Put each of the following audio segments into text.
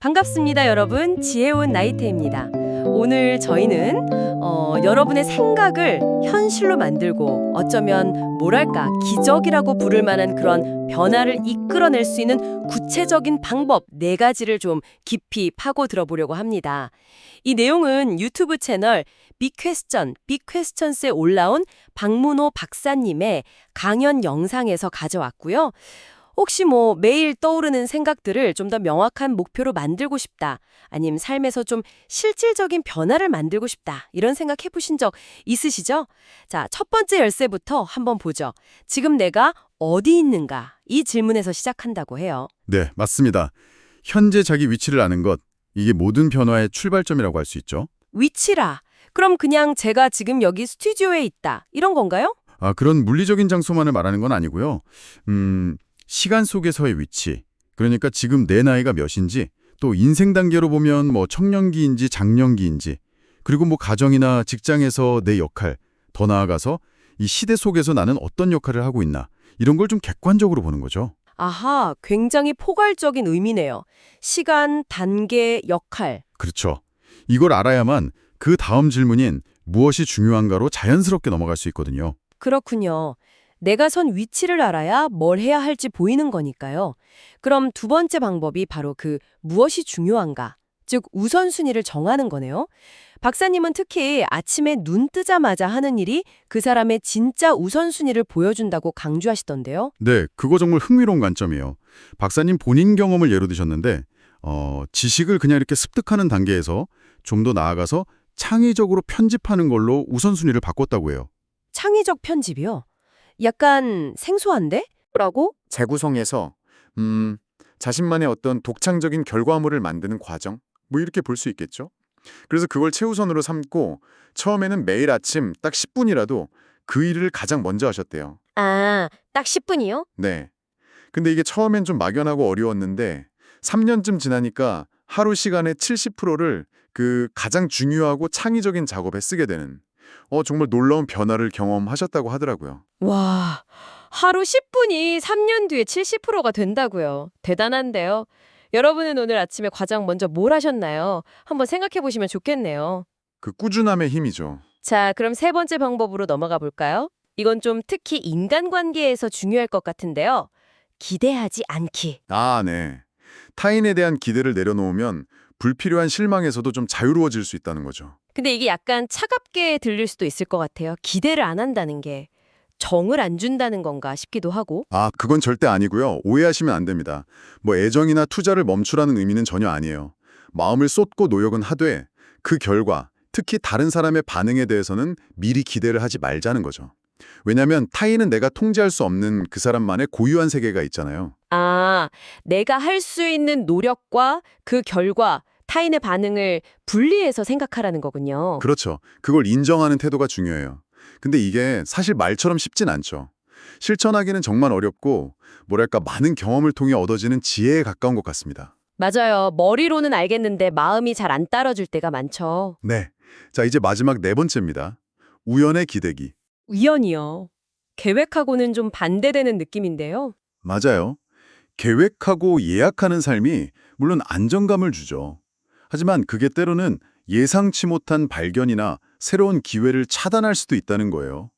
반갑습니다, 여러분. 지혜온 나이테입니다. 오늘 저희는 여러분의 생각을 현실로 만들고 어쩌면 뭐랄까 기적이라고 부를 만한 그런 변화를 이끌어낼 수 있는 구체적인 방법 4가지를 좀 깊이 파고 들어보려고 합니다. 이 내용은 유튜브 채널 빅퀘스천스에 올라온 박문호 박사님의 강연 영상에서 가져왔고요. 혹시 매일 떠오르는 생각들을 좀 더 명확한 목표로 만들고 싶다. 아니면 삶에서 좀 실질적인 변화를 만들고 싶다. 이런 생각 해보신 적 있으시죠? 자, 첫 번째 열쇠부터 한번 보죠. 지금 내가 어디 있는가? 이 질문에서 시작한다고 해요. 네, 맞습니다. 현재 자기 위치를 아는 것, 이게 모든 변화의 출발점이라고 할 수 있죠. 위치라. 그럼 그냥 제가 지금 여기 스튜디오에 있다. 이런 건가요? 그런 물리적인 장소만을 말하는 건 아니고요. 시간 속에서의 위치, 그러니까 지금 내 나이가 몇인지, 또 인생 단계로 보면 청년기인지 장년기인지, 그리고 가정이나 직장에서 내 역할, 더 나아가서 이 시대 속에서 나는 어떤 역할을 하고 있나, 이런 걸 좀 객관적으로 보는 거죠. 아하, 굉장히 포괄적인 의미네요. 시간, 단계, 역할. 그렇죠. 이걸 알아야만 그 다음 질문인 무엇이 중요한가로 자연스럽게 넘어갈 수 있거든요. 그렇군요. 내가 선 위치를 알아야 뭘 해야 할지 보이는 거니까요. 그럼 두 번째 방법이 바로 그 무엇이 중요한가, 즉 우선순위를 정하는 거네요. 박사님은 특히 아침에 눈 뜨자마자 하는 일이 그 사람의 진짜 우선순위를 보여준다고 강조하시던데요. 네, 그거 정말 흥미로운 관점이에요. 박사님 본인 경험을 예로 드셨는데 지식을 그냥 이렇게 습득하는 단계에서 좀 더 나아가서 창의적으로 편집하는 걸로 우선순위를 바꿨다고 해요. 창의적 편집이요? 약간 생소한데? 라고? 재구성해서 자신만의 어떤 독창적인 결과물을 만드는 과정? 이렇게 볼 수 있겠죠? 그래서 그걸 최우선으로 삼고 처음에는 매일 아침 딱 10분이라도 그 일을 가장 먼저 하셨대요. 아, 딱 10분이요? 네. 근데 이게 처음엔 좀 막연하고 어려웠는데 3년쯤 지나니까 하루 시간의 70%를 그 가장 중요하고 창의적인 작업에 쓰게 되는 정말 놀라운 변화를 경험하셨다고 하더라고요. 와, 하루 10분이 3년 뒤에 70%가 된다고요. 대단한데요. 여러분은 오늘 아침에 가장 먼저 뭘 하셨나요? 한번 생각해 보시면 좋겠네요. 그 꾸준함의 힘이죠. 자, 그럼 세 번째 방법으로 넘어가 볼까요? 이건 좀 특히 인간관계에서 중요할 것 같은데요. 기대하지 않기. 네. 타인에 대한 기대를 내려놓으면 불필요한 실망에서도 좀 자유로워질 수 있다는 거죠. 근데 이게 약간 차갑게 들릴 수도 있을 것 같아요. 기대를 안 한다는 게 정을 안 준다는 건가 싶기도 하고. 그건 절대 아니고요. 오해하시면 안 됩니다. 애정이나 투자를 멈추라는 의미는 전혀 아니에요. 마음을 쏟고 노력은 하되 그 결과, 특히 다른 사람의 반응에 대해서는 미리 기대를 하지 말자는 거죠. 왜냐하면 타인은 내가 통제할 수 없는 그 사람만의 고유한 세계가 있잖아요. 내가 할 수 있는 노력과 그 결과, 타인의 반응을 분리해서 생각하라는 거군요. 그렇죠. 그걸 인정하는 태도가 중요해요. 근데 이게 사실 말처럼 쉽진 않죠. 실천하기는 정말 어렵고 많은 경험을 통해 얻어지는 지혜에 가까운 것 같습니다. 맞아요. 머리로는 알겠는데 마음이 잘 안 따라줄 때가 많죠. 네. 자, 이제 마지막 4번째입니다. 우연의 기대기. 우연이요. 계획하고는 좀 반대되는 느낌인데요. 맞아요. 계획하고 예약하는 삶이 물론 안정감을 주죠. 하지만 그게 때로는 예상치 못한 발견이나 새로운 기회를 차단할 수도 있다는 거예요.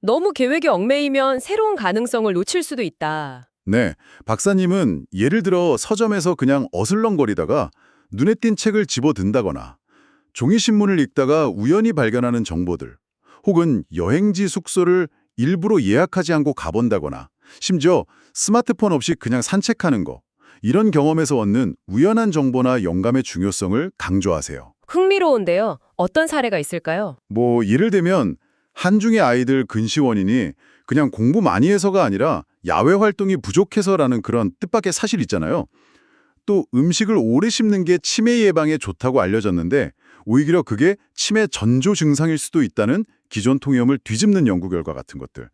너무 계획에 얽매이면 새로운 가능성을 놓칠 수도 있다. 네, 박사님은 예를 들어 서점에서 그냥 어슬렁거리다가 눈에 띈 책을 집어든다거나 종이신문을 읽다가 우연히 발견하는 정보들, 혹은 여행지 숙소를 일부러 예약하지 않고 가본다거나 심지어 스마트폰 없이 그냥 산책하는 거, 이런 경험에서 얻는 우연한 정보나 영감의 중요성을 강조하세요. 흥미로운데요. 어떤 사례가 있을까요? 예를 들면 한중의 아이들 근시원인이 그냥 공부 많이 해서가 아니라 야외 활동이 부족해서라는 그런 뜻밖의 사실 있잖아요. 또 음식을 오래 씹는 게 치매 예방에 좋다고 알려졌는데 오히려 그게 치매 전조 증상일 수도 있다는 기존 통념을 뒤집는 연구 결과 같은 것들.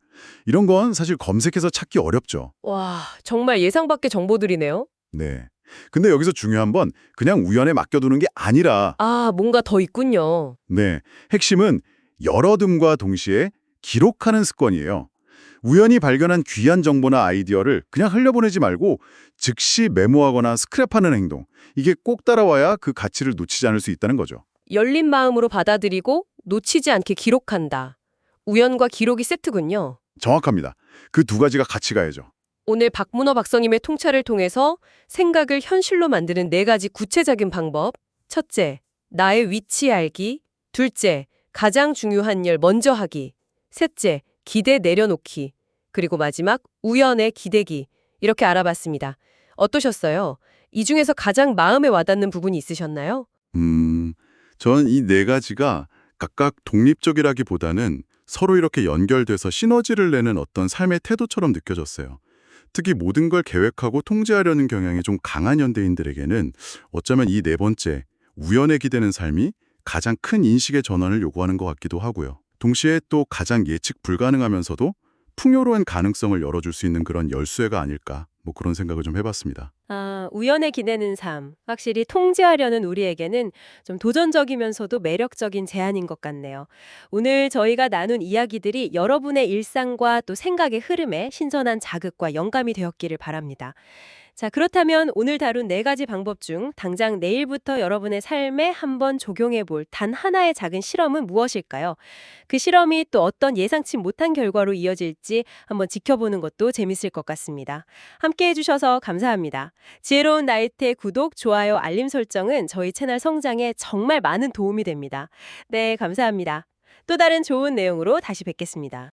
이런 건 사실 검색해서 찾기 어렵죠. 와, 정말 예상 밖의 정보들이네요. 네. 근데 여기서 중요한 건 그냥 우연에 맡겨두는 게 아니라 뭔가 더 있군요. 핵심은 열어둠과 동시에 기록하는 습관이에요. 우연히 발견한 귀한 정보나 아이디어를 그냥 흘려보내지 말고 즉시 메모하거나 스크랩하는 행동. 이게 꼭 따라와야 그 가치를 놓치지 않을 수 있다는 거죠. 열린 마음으로 받아들이고 놓치지 않게 기록한다. 우연과 기록이 세트군요. 정확합니다. 그 두 가지가 같이 가야죠. 오늘 박문호 박사님의 통찰을 통해서 생각을 현실로 만드는 4가지 구체적인 방법. 첫째, 나의 위치 알기. 둘째, 가장 중요한 일 먼저 하기. 셋째, 기대 내려놓기. 그리고 마지막, 우연의 기대기. 이렇게 알아봤습니다. 어떠셨어요? 이 중에서 가장 마음에 와닿는 부분이 있으셨나요? 전 이 네 가지가 각각 독립적이라기보다는 서로 이렇게 연결돼서 시너지를 내는 어떤 삶의 태도처럼 느껴졌어요. 특히 모든 걸 계획하고 통제하려는 경향이 좀 강한 현대인들에게는 어쩌면 이 네 번째, 우연에 기대는 삶이 가장 큰 인식의 전환을 요구하는 것 같기도 하고요. 동시에 또 가장 예측 불가능하면서도 풍요로운 가능성을 열어줄 수 있는 그런 열쇠가 아닐까, 뭐 그런 생각을 좀 해봤습니다. 우연에 기대는 삶. 확실히 통제하려는 우리에게는 좀 도전적이면서도 매력적인 제안인 것 같네요. 오늘 저희가 나눈 이야기들이 여러분의 일상과 또 생각의 흐름에 신선한 자극과 영감이 되었기를 바랍니다. 자, 그렇다면 오늘 다룬 4가지 방법 중 당장 내일부터 여러분의 삶에 한번 적용해 볼 단 하나의 작은 실험은 무엇일까요? 그 실험이 또 어떤 예상치 못한 결과로 이어질지 한번 지켜보는 것도 재밌을 것 같습니다. 함께 해주셔서 감사합니다. 지혜로운 나이트의 구독, 좋아요, 알림 설정은 저희 채널 성장에 정말 많은 도움이 됩니다. 네, 감사합니다. 또 다른 좋은 내용으로 다시 뵙겠습니다.